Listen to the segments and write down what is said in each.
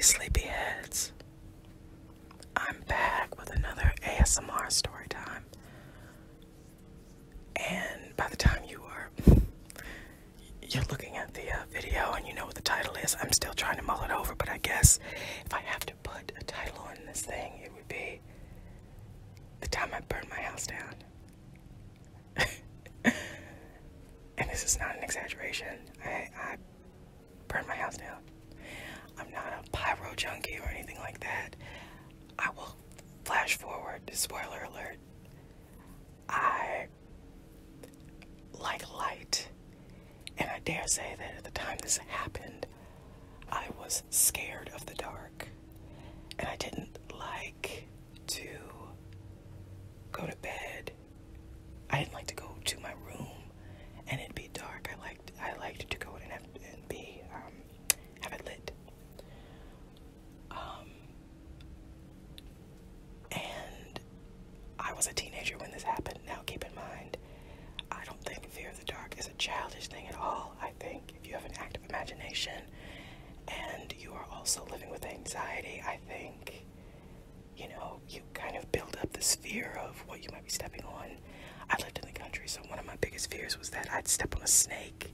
Sleepyheads. I'm back with another ASMR story time. And by the time you're looking at the video and you know what the title is, I'm still trying to mull it over, but I guess if I have to put a title on this thing, it would be The Time I Burned My House Down. And this is not an exaggeration. I burned my house down. I'm not a pyro junkie or anything like that. I will flash forward, spoiler alert. I like light, and I dare say that at the time this happened, I was scared of the dark, and I didn't like to go to bed. I didn't like to go to my room and it'd be dark. I liked to go in and have it lit. And I was a teenager when this happened. Now keep in mind, I don't think fear of the dark is a childish thing at all. I think if you have an active imagination and you are also living with anxiety, I think, you kind of build up this fear of what you might be stepping on. I lived in the country, so one of my biggest fears was that I'd step on a snake,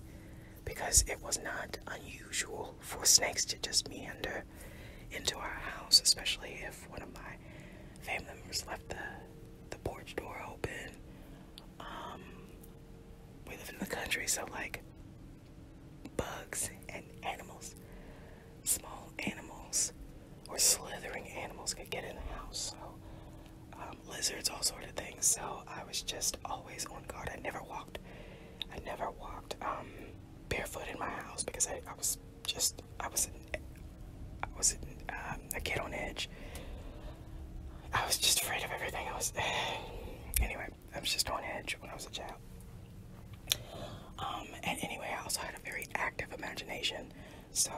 because it was not unusual for snakes to just meander into our house, especially if one of my family members left the porch door open. We live in the country, so like bugs and animals, small animals or slithering animals could get in the house. So lizards, all sort of things. So I was just always on guard. I never walked barefoot in my house because I was a kid on edge. I was just afraid of everything. Anyway, I was just on edge when I was a child. And anyway, I also had a very active imagination. So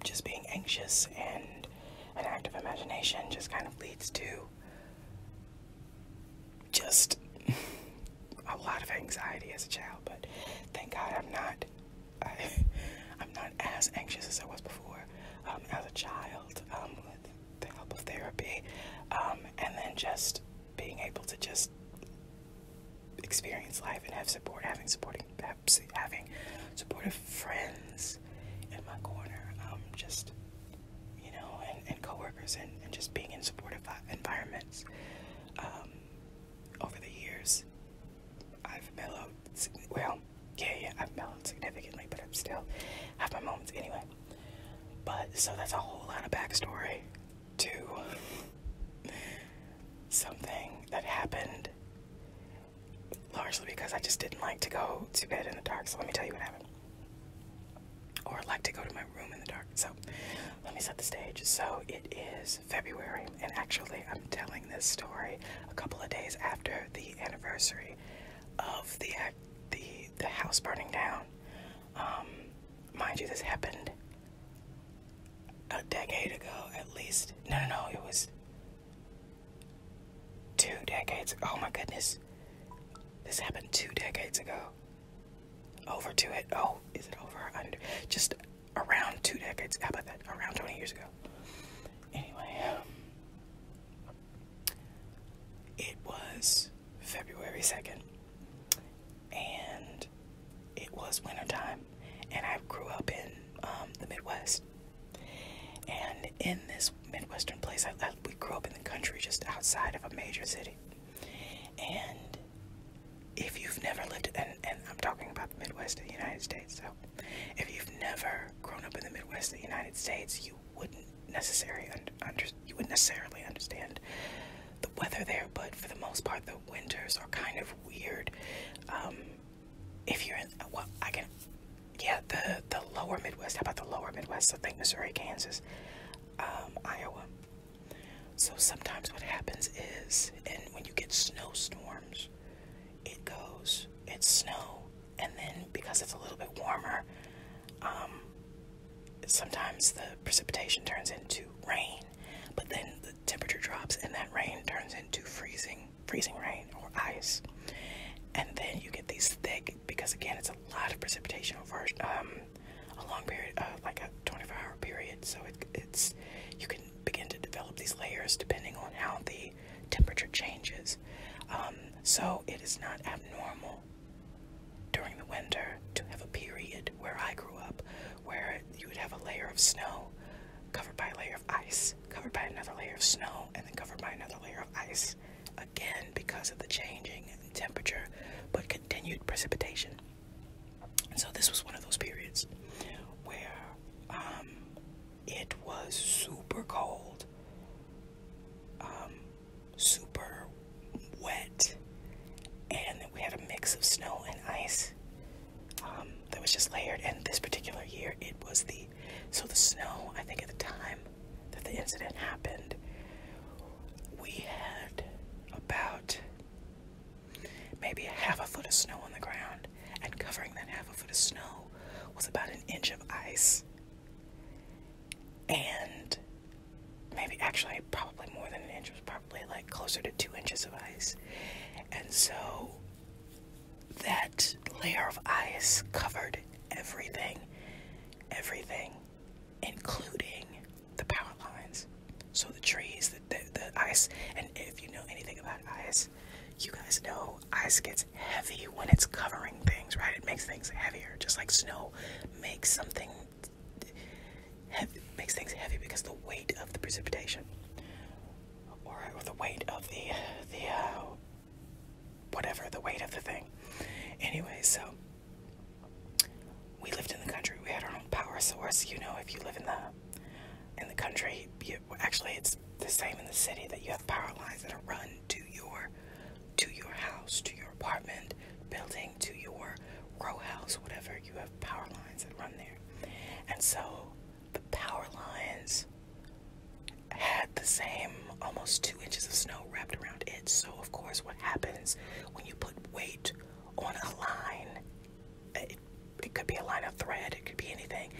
just being anxious and an active imagination just kind of leads to just a lot of anxiety as a child. But thank God I'm not as anxious as I was before as a child, with the help of therapy, and then just being able to just experience life and having supportive friends in my corner, and coworkers, and just being in supportive environments. Over the years, I've mellowed. I've mellowed significantly, but I'm still have my moments anyway. But so that's a whole lot of backstory to something that happened, largely because I just didn't like to go to bed in the dark. So let me tell you what happened. Or like to go to my room in the dark. So let me set the stage. So it is February, and actually I'm telling this story a couple of days after the anniversary of the house burning down. Mind you, this happened a decade ago at least. No, it was 2 decades ago. Oh my goodness. This happened 2 decades ago. Is it over or under? Just around 2 decades. How about that? Around 20 years ago. Anyway, it was February 2nd, and it was wintertime, and I grew up in the Midwest. And in this Midwestern place, we grew up in the country just outside of a major city. And if you've never lived, and I'm talking about the Midwest of the United States, so if you've never grown up in the Midwest of the United States, you wouldn't necessarily understand the weather there. But for the most part, the winters are kind of weird. If you're in, the lower Midwest. How about the lower Midwest? So think Missouri, Kansas, Iowa. So sometimes what happens is, and when you get snowstorms, it's snow, and then because it's a little bit warmer, sometimes the precipitation turns into rain, but then the temperature drops and that rain turns into freezing rain or ice. And then you get these thick, because again, it's a lot of precipitation over a long period, like a 24-hour period, so it's is not abnormal during the winter to have a period where I grew up where you would have a layer of snow covered by a layer of ice, covered by another layer of snow, and then covered by another layer of ice. Again, because of the changing temperature, but continued precipitation. And so this was one of those periods where it was super cold, super wet, and we had a mix of snow and ice that was just layered. And this particular year, it was the snow, I think at the time that the incident happened, we had about maybe a half a foot of snow on the ground, and covering that half a foot of snow was about an inch of ice. And maybe actually probably more than an inch, was probably like closer to 2 inches of ice. And so that layer of ice covered everything, including the power lines. So the trees, the ice, and if you know anything about ice, you guys know ice gets heavy when it's covering things, right? It makes things heavier, just like snow makes something heavy, makes things heavy because the weight of the precipitation, or the weight of the whatever, the weight of the thing. Anyway, so we lived in the country. We had our own power source. You know, if you live in the country, actually it's the same in the city, that you have power lines that are run to your house, to your apartment building, to your row house, whatever. You have power lines that run there. And so the power lines had the same almost 2 inches of snow wrapped around it. So of course what happens when you put weight on a line, it could be a line of thread, it could be anything,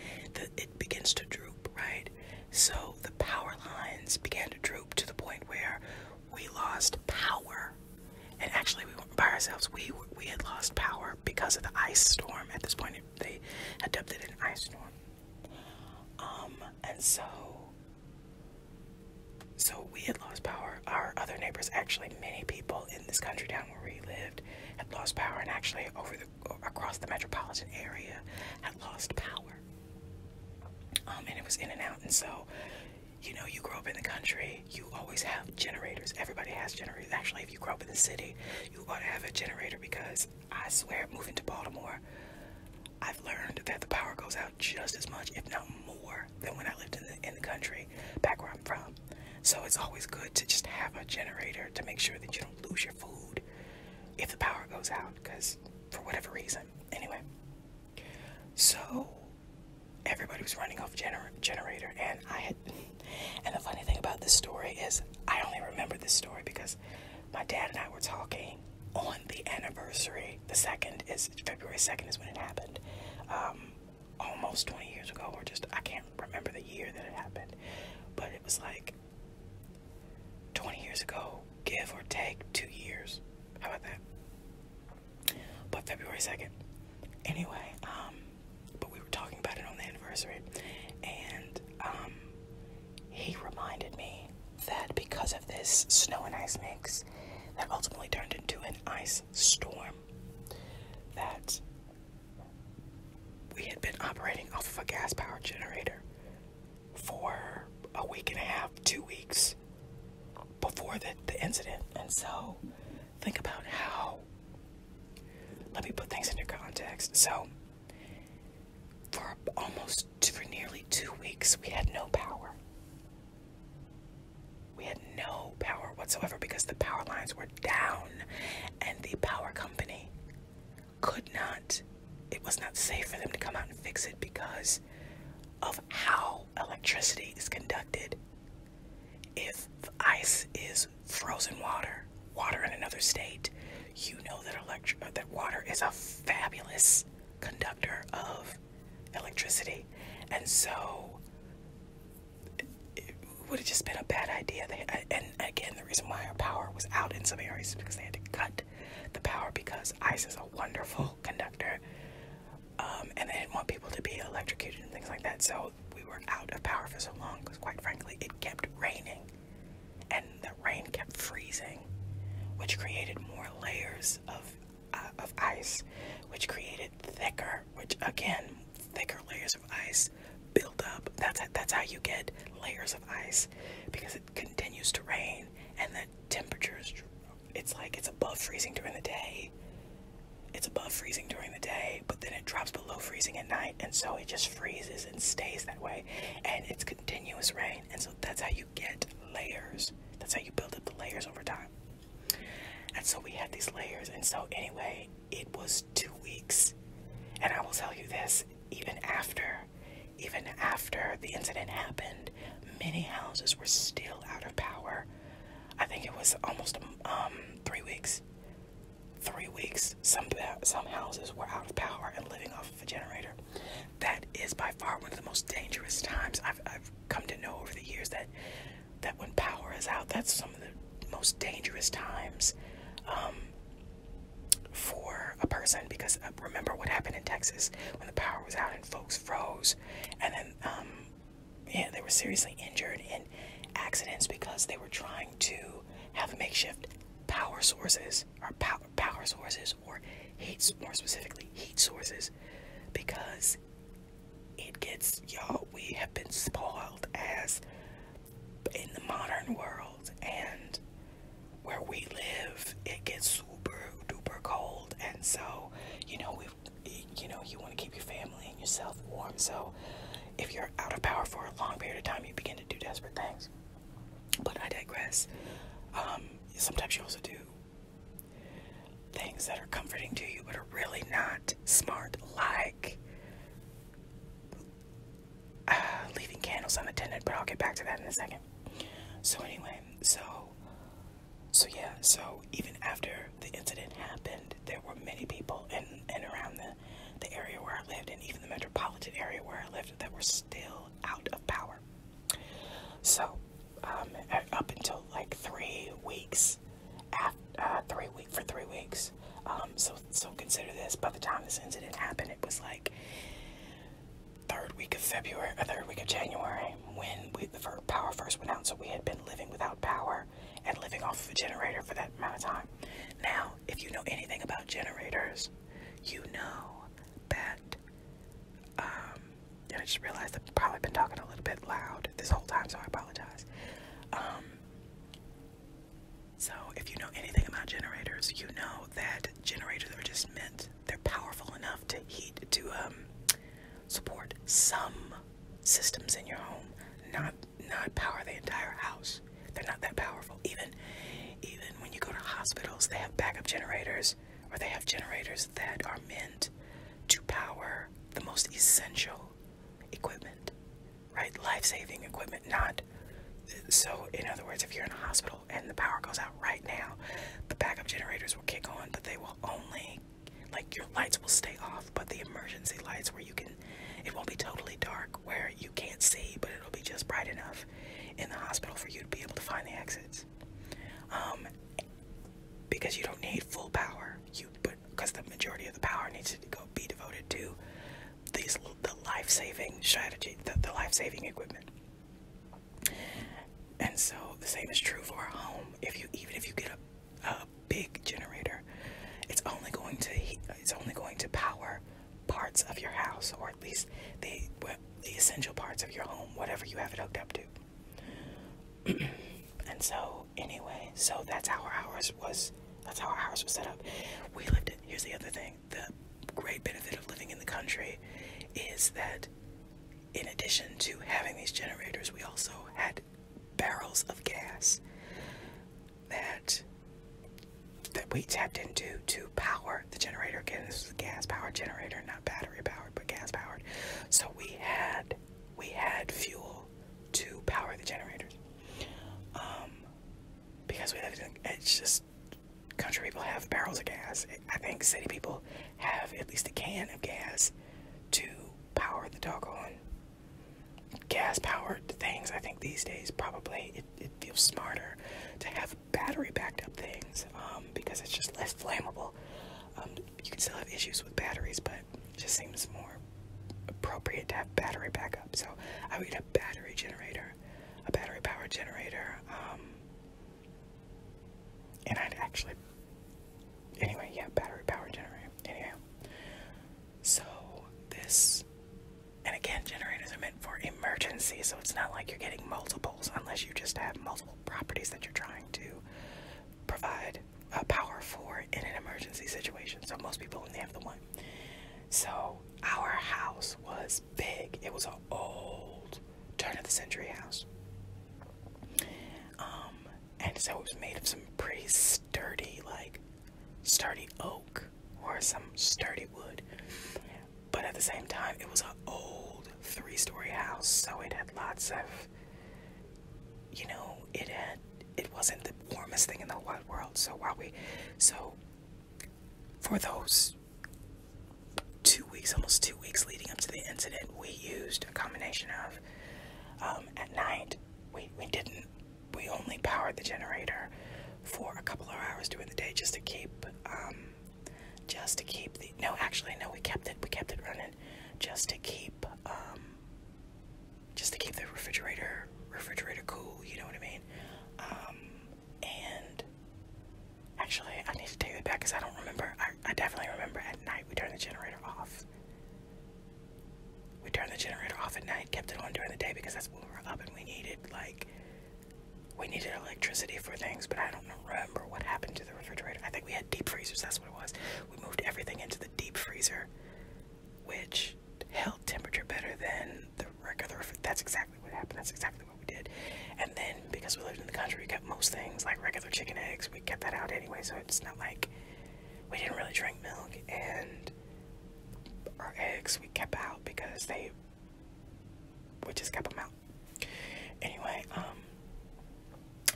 it begins to droop, right? So the power lines began to droop to the point where we lost power. And actually we weren't by ourselves, we had lost power because of the ice storm. At this point they had dubbed it an ice storm. And so we had lost power. Our other neighbors, actually many people in this country down where we lived, had lost power, and actually across the metropolitan area had lost power. And it was in and out. And so, you know, you grow up in the country, you always have generators. Everybody has generators. Actually, if you grow up in the city, you ought to have a generator, because I swear, moving to Baltimore, I've learned that the power goes out just as much, if not more, than when I lived in the country, back where I'm from. So it's always good to just have a generator to make sure that you don't lose your food if the power goes out, because for whatever reason. Anyway, so everybody was running off generator, and and the funny thing about this story is I only remember this story because my dad and I were talking on the anniversary. February 2nd is when it happened, almost 20 years ago, or just, I can't remember the year that it happened, but it was like 20 years ago, give or take 2 years. How about that? But February 2nd. Anyway, but we were talking about it on the anniversary, and he reminded me that because of this snow and ice mix that ultimately turned into an ice storm, that we had been operating off of a gas powered generator for a week and a half, 2 weeks before the incident. And so think about how, let me put things into context. So for nearly 2 weeks, we had no power. We had no power whatsoever because the power lines were down, and the power company it was not safe for them to come out and fix it because of how electricity is conducted. If ice is frozen water in another state, you know that water is a fabulous conductor of electricity. And so it would have just been a bad idea. And again, the reason why our power was out in some areas is because they had to cut the power, because ice is a wonderful conductor, and they didn't want people to be electrocuted and things like that. So we were out of power for so long because, quite frankly, it kept raining, and the rain kept freezing which created more layers of ice, which created thicker layers of ice build up. That's how you get layers of ice, because it continues to rain and the temperatures, it's above freezing during the day. It's above freezing during the day, but then it drops below freezing at night, and so it just freezes and stays that way, and it's continuous rain, and so that's how you get layers. That's how you build up the layers over time. And so we had these layers, and so anyway, it was 2 weeks, and I will tell you this, even after the incident happened, many houses were still out of power. I think it was almost 3 weeks. 3 weeks. Some houses were out of power and living off of a generator. That is by far one of the most dangerous times. I've come to know over the years that when power is out, that's some of the most dangerous times for a person, because remember what happened in Texas when the power was out and folks froze, and then they were seriously injured in accidents because they were trying to have makeshift power sources, or power sources, or more specifically heat sources, because we have been spoiled as in the modern world, and where we live, it gets super duper cold, and so you want to keep your family and yourself warm. So if you're out of power for a long period of time, you begin to do desperate things. But I digress. Sometimes you also do things that are comforting to you but are really not smart, like leaving candles unattended, but I'll get back to that in a second. So anyway, so even after the incident happened, there were many people in and around the area where I lived, and even the metropolitan area where I lived, that were still out of power. So up until like 3 weeks, for 3 weeks. So consider this, by the time this incident happened, it was like third week of January when the power first went out. So we had been living without power and living off of a generator for that amount of time. Now, if you know anything about generators, you know that, I just realized I've probably been talking a little bit loud this whole time, so I apologize. So if you know anything about generators, you know that generators are just meant, they're powerful enough to support some systems in your home, not power the entire house. They're not that powerful. Even when you go to hospitals, they have backup generators, or they have generators that are meant to power the most essential equipment, right? Life-saving equipment, not. So, in other words, if you're in a hospital and the power goes out right now, the backup generators will kick on, but they will only, like, your lights will stay off, but the emergency lights where it won't be totally dark where you can't see, but it'll be just bright enough in the hospital for you to be able to find the exits. Because you don't need full power, because the majority of the power needs to be devoted to the life-saving strategy, the life-saving equipment. And so the same is true for a home. Even if you get a big generator, it's only going to power parts of your house, or at least the essential parts of your home, whatever you have it hooked up to. And so anyway, so that's how our house was set up. Here's the other thing. The great benefit of living in the country is that in addition to having these generators, we also had barrels of gas that we tapped into to power the generator. Again, this was a gas-powered generator, not battery-powered, but gas-powered. So we had fuel to power the generators. Because we live it's just, country people have barrels of gas. I think city people have at least a can of gas to power the doggone gas-powered things. I think these days probably it feels smarter to have battery-backed up things, because it's just less flammable. You can still have issues with batteries, but it just seems more appropriate to have battery backup. So I would get a battery generator, a battery-powered generator, and I actually, anyway, yeah, battery powered generator. Anyhow, so this, and again, generators are meant for emergency, so it's not like you're getting multiples unless you just have multiple properties that you're trying to provide power for in an emergency situation. So most people only have the one. So our house was big. It was an old turn of the century house. And so it was made of some pretty sturdy, like sturdy oak or some sturdy wood. But at the same time, it was an old 3-story house, so it had lots of, you know, it wasn't the warmest thing in the wide world. So for those 2 weeks, almost 2 weeks leading up to the incident, we used a combination of, at night, we only powered the generator for a couple of hours during the day just to keep we kept it running just to keep the refrigerator cool, you know what I mean? And actually, I need to take that back because I don't remember. I definitely remember at night we turned the generator off. We turned the generator off at night, kept it on during the day because that's when we were up and we needed electricity for things, but I don't remember what happened to the refrigerator. I think we had deep freezers, that's what it was. We moved everything into the deep freezer, which held temperature better than the regular refrigerator. That's exactly what happened. That's exactly what we did. And then, because we lived in the country, we kept most things, like regular chicken eggs, we kept that out anyway, so it's not like we didn't really drink milk, and our eggs we kept out because we just kept them out. Anyway,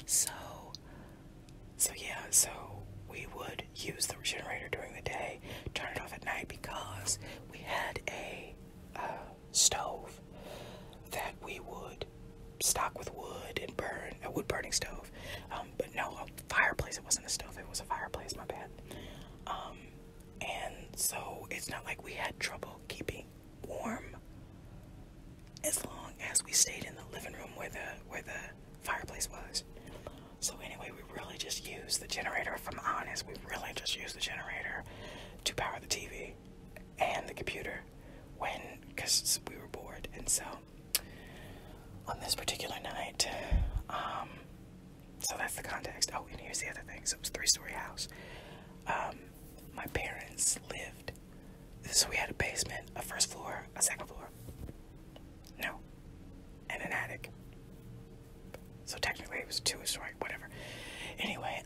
so we would use the generator during the day, turn it off at night because we had a stove that we would stock with wood and burn, a wood burning stove. But no, a fireplace. It wasn't a stove, it was a fireplace, my bad. And so it's not like we had trouble keeping warm as long as we stayed in the living room where the fireplace was. So anyway, we really just used the generator, if I'm honest, we really just used the generator to power the TV and the computer because we were bored. And so on this particular night, so that's the context. Oh, and here's the other thing. So it was a 3-story house. My parents lived, so we had a basement, a first floor, a second floor. No. And an attic. So technically it was 2-story, whatever. Anyway,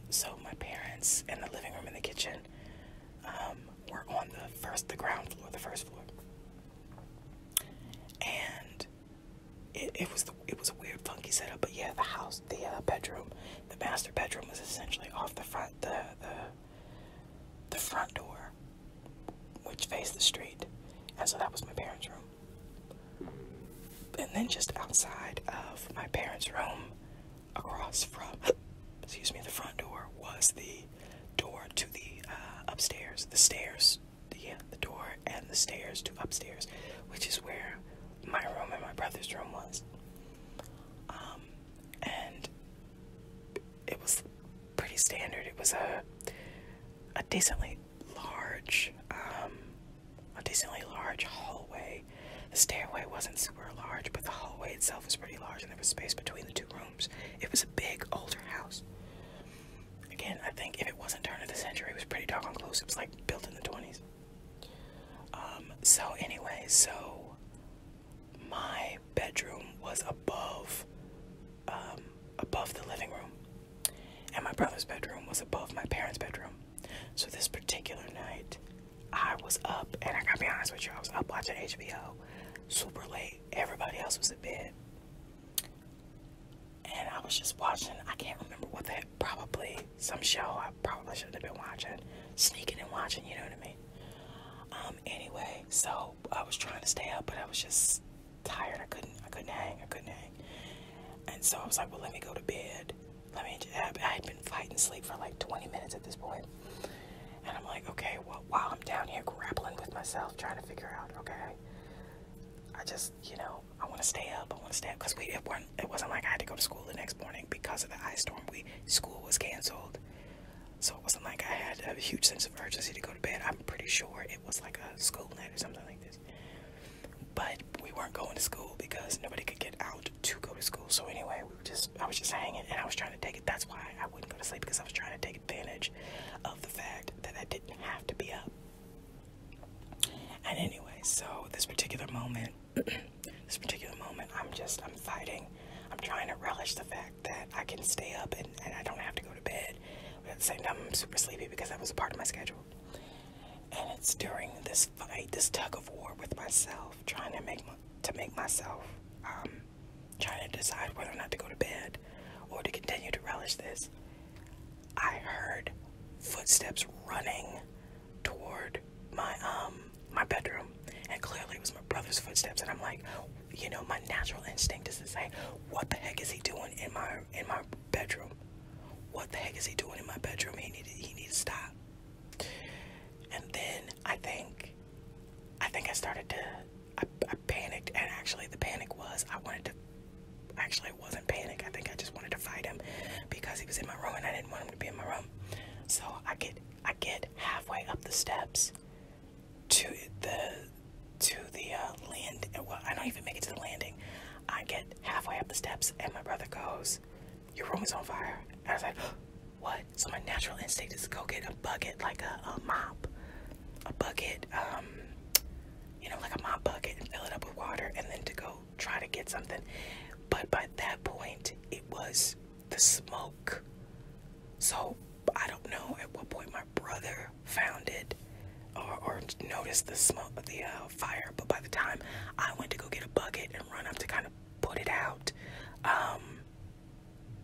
so my parents in the living room and the kitchen were on the ground floor, the first floor. And it was a weird, funky setup, but yeah, the house, the bedroom, the master bedroom was essentially off the front, the front door, which faced the street, and so that was my parents' room. And then just outside of my parents' room, across from, the front door, was the door to the upstairs, the stairs, the door and the stairs to upstairs, which is where my room and my brother's room was. And it was pretty standard. It was a decently large hallway. The stairway wasn't super large, but the hallway itself was pretty large, and there was space between the two rooms. It was a big, older house. Again, I think if it wasn't turn of the century, it was pretty doggone close. It was like built in the 20s. So my bedroom was above the living room, and my brother's bedroom was above my parents' bedroom. So this particular night, I was up, and I gotta be honest with you, I was up watching HBO, super late. Everybody else was in bed, and I was just watching. I can't remember what that. Probably some show I probably shouldn't have been watching, sneaking and watching. You know what I mean? Anyway, so I was trying to stay up, but I was just tired. I couldn't hang. And so I was like, well, let me go to bed. I had been fighting sleep for like 20 minutes at this point. And I'm like, okay, well, while I'm down here grappling with myself, trying to figure out, okay, I just, I want to stay up. Because it wasn't like I had to go to school the next morning because of the ice storm. School was canceled So it wasn't like I had a huge sense of urgency to go to bed. I'm pretty sure it was like a school night or something like this. But we weren't going to school because nobody could get out to go to school. So anyway, I was just hanging, and I was trying to take it. That's why I wouldn't go to sleep, because I was trying to take advantage of the fact that I didn't have to be up. And anyway, so this particular moment, I'm fighting. I'm trying to relish the fact that I can stay up and I don't have to go to bed. But at the same time, I'm super sleepy because that was a part of my schedule. And it's during this fight, this tug of war with myself, trying to make myself, trying to decide whether or not to go to bed or to continue to relish this. I heard footsteps running toward my bedroom, and clearly it was my brother's footsteps. And I'm like, you know, my natural instinct is to say, what the heck is he doing in my bedroom? What the heck is he doing in my bedroom? He need to stop. And then I think I started to, I panicked, and actually the panic was, it wasn't panic. I think I just wanted to fight him because he was in my room and I didn't want him to be in my room. So I get halfway up the steps to the land. Well, I don't even make it to the landing. I get halfway up the steps and my brother goes, "Your room is on fire." And I was like, what? So my natural instinct is to go get a bucket, like a mop, a bucket, like a mop bucket, and fill it up with water, and then to go try to get something. But by that point, it was the smoke. So I don't know at what point my brother found it or noticed the smoke, the fire. But by the time I went to go get a bucket and run up to kind of put it out,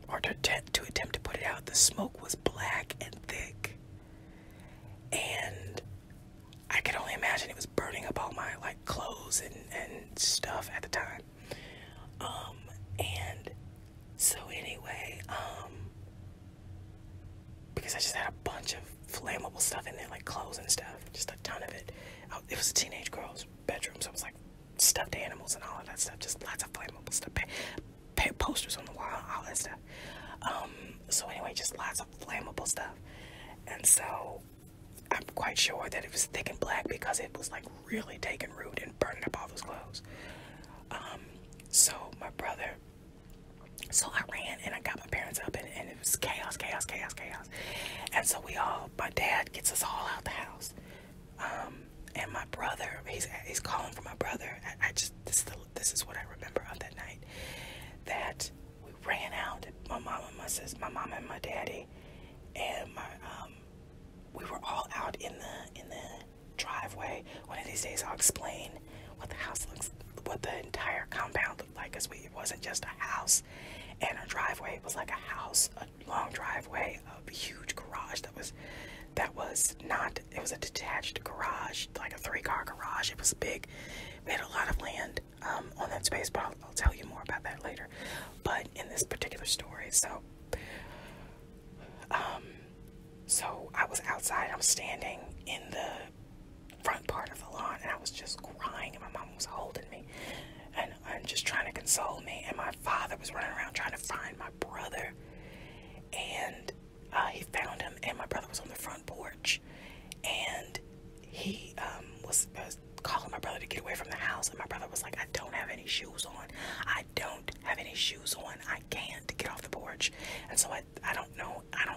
or to attempt to put it out, the smoke was black and thick, and I could only imagine it was burning up all my like clothes and stuff at the time. And so anyway, because I just had a bunch of flammable stuff in there, like clothes and stuff, just a ton of it. It was a teenage girl's bedroom, so it was like stuffed animals and all of that stuff, just lots of flammable stuff, posters on the wall, all that stuff. So anyway, just lots of flammable stuff. And so I'm quite sure that it was thick and black because it was like really taking root and burning up all those clothes. So my brother, I ran and I got my parents up, and it was chaos. And so my dad gets us all out the house. And my brother, he's calling for my brother. This is what I remember of that night. That we ran out, my mom and my daddy, and we were all out in the driveway. One of these days I'll explain what the entire compound looked like, because it wasn't just a house and a driveway. It was like a house, a long driveway, a huge garage it was a detached garage, like a 3-car garage. It was big. We had a lot of land on that space, but I'll tell you more about that later. But in this particular story, so I was outside. I was standing in the front part of the lawn, and I was just crying, and my mom was holding me and just trying to console me, and my father was running around trying to find my brother, and he found him, and my brother was on the front porch, and he was calling my brother to get away from the house, and my brother was like, I don't have any shoes on, I can't get off the porch. And so I don't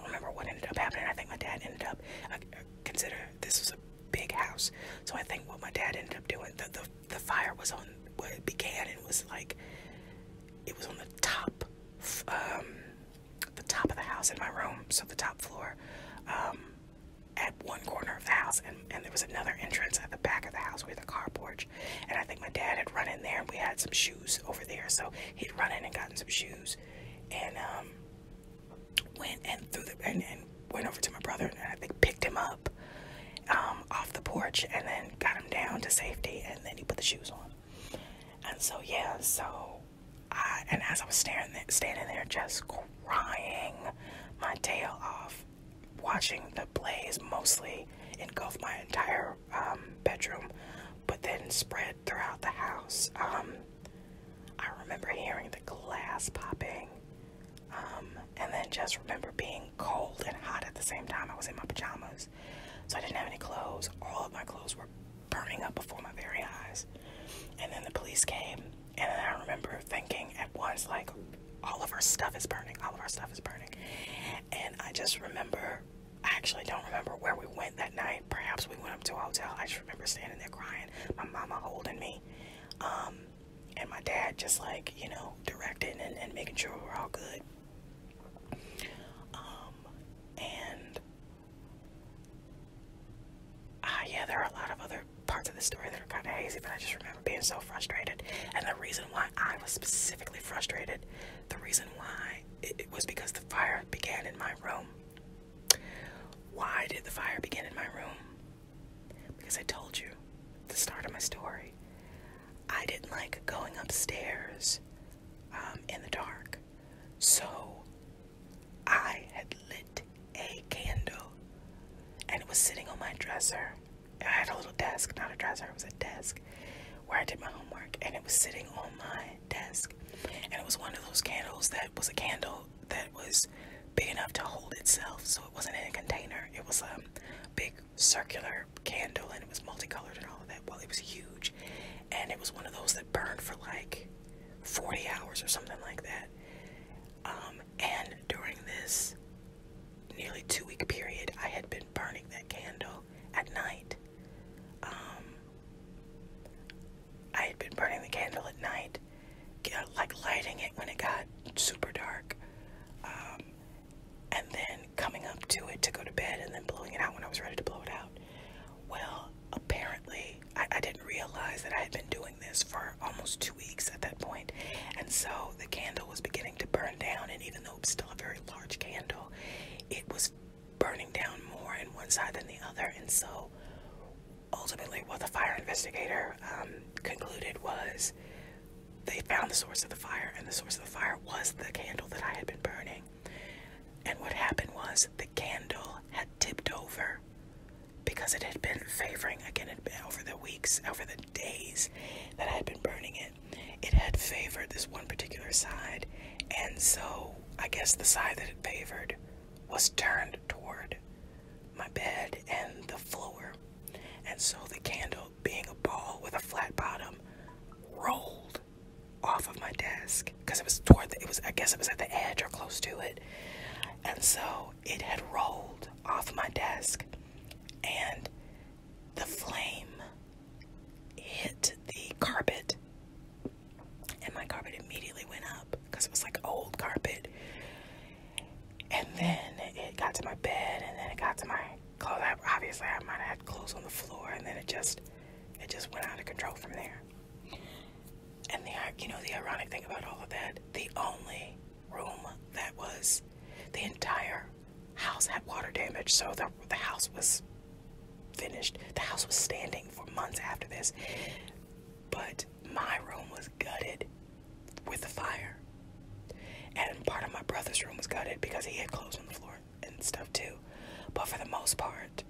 remember what ended up happening. I think my dad ended up, consider this was a big house, so I think what my dad ended up doing, the fire was on, what it began, and was like, it was on the top of the house in my room, so the top floor, at one corner of the house, and there was another entrance at the back of the house with a car porch, and I think my dad had run in there, and we had some shoes over there, so he'd run in and gotten some shoes, and went over to my brother, and I think picked him up off the porch, and then got him down to safety, and then he put the shoes on. And so as I was standing there just crying my tail off, watching the blaze mostly engulf my entire bedroom, but then spread throughout the house. I remember hearing the glass popping, and then just remember being cold and hot at the same time. I was in my pajamas, so I didn't have any clothes. All of my clothes were burning up before my very eyes. And then the police came, and then I remember thinking at once, like, all of our stuff is burning, all of our stuff is burning. And I just remember, I actually don't remember where we went that night. Perhaps we went up to a hotel. I just remember standing there crying, my mama holding me, and my dad just, like, you know, directing and making sure we're all good. Yeah, there are a lot of other parts of the story that are kind of hazy, but I just remember being so frustrated. And the reason why I was specifically frustrated, the reason why it was because the fire began in my room. Why did the fire begin in my room? Because I told you at the start of my story, I didn't like going upstairs in the dark. So I had lit a candle, and it was sitting on my dresser. I had a little desk, not a dresser, it was a desk where I did my homework, and it was sitting on my desk. And it was one of those candles that was a candle that was big enough to hold itself, so it wasn't in a container. It was a big circular candle, and it was multicolored and all of that. Well, it was huge, and it was one of those that burned for like 40 hours or something like that. And during this nearly 2-week period, I had been burning that candle at night. I had been burning the candle at night, like lighting it when it got super dark, and then coming up to it to go to bed, and then blowing it out when I was ready to blow it out. Well, apparently, I didn't realize that I had been doing this for almost 2 weeks at that point, and so the candle was beginning to burn down, and even though it was still a very large candle, it was burning down more in one side than the other. And so ultimately what the fire investigator concluded was they found the source of the fire, and the source of the fire was the candle that I had been burning. And what happened was the candle had tipped over because it had been favoring, again, it had been over the weeks, over the days that I had been burning it. It had favored this one particular side, and so I guess the side that it favored was turned toward my bed and the floor. And so the candle, being a ball with a flat bottom, rolled off of my desk because it was I guess it was at the edge or close to it. And so it had rolled off my desk, and the flame hit the carpet, and my carpet immediately went up because it was like old carpet. And then it got to my bed, and then it got to my clothes. Obviously, I might have had clothes on the floor, and then it just went out of control from there. And the ironic thing about all of that, the only room that was, the entire house had water damage, so the house was finished. The house was standing for months after this, but my room was gutted with the fire. And part of my brother's room was gutted because he had clothes on the floor and stuff too. But for the most part,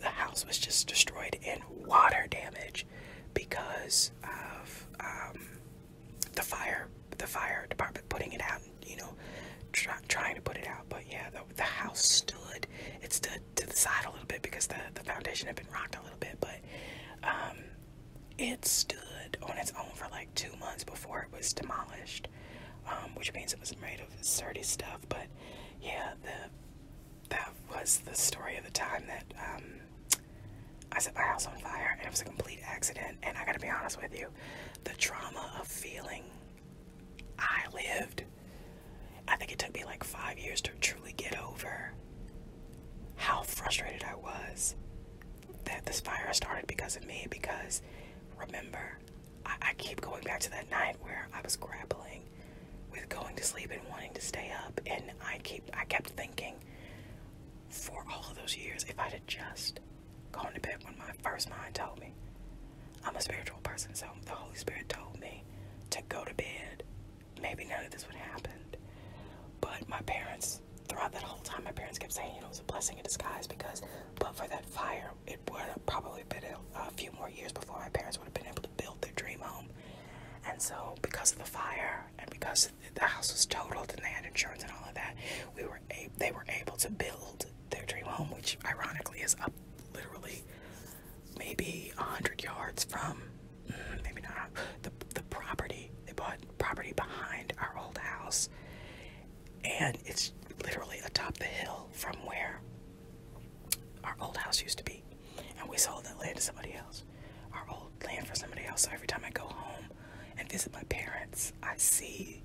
the house was just destroyed in water damage because of the fire department putting it out, trying to put it out. But yeah, the house stood. It stood to the side a little bit because the foundation had been rocked a little bit, but it stood on its own for like 2 months before it was demolished. Which means it was made of sturdy stuff. But yeah, that was the story of the time that I set my house on fire, and it was a complete accident. And I gotta be honest with you, the trauma of feeling I lived, I think it took me like 5 years to truly get over how frustrated I was that this fire started because of me. Because remember, I keep going back to that night where I was grappling with going to sleep and wanting to stay up, and I kept thinking for all of those years, if I'd have just gone to bed when my first mind told me, I'm a spiritual person, so the Holy Spirit told me to go to bed, maybe none of this would have happened. But my parents, throughout that whole time, my parents kept saying, it was a blessing in disguise, because but for that fire, it would have probably been a few more years before my parents would have been able to build their dream home. And so because of the fire and because because the house was totaled and they had insurance and all of that, they were able to build their dream home, which ironically is up literally maybe 100 yards from, maybe not, the property. They bought property behind our old house, and it's literally atop the hill from where our old house used to be, and we sold that land to somebody else, our old land for somebody else. So every time I go home and visit my parents, I see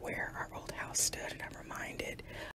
where our old house stood, and I'm reminded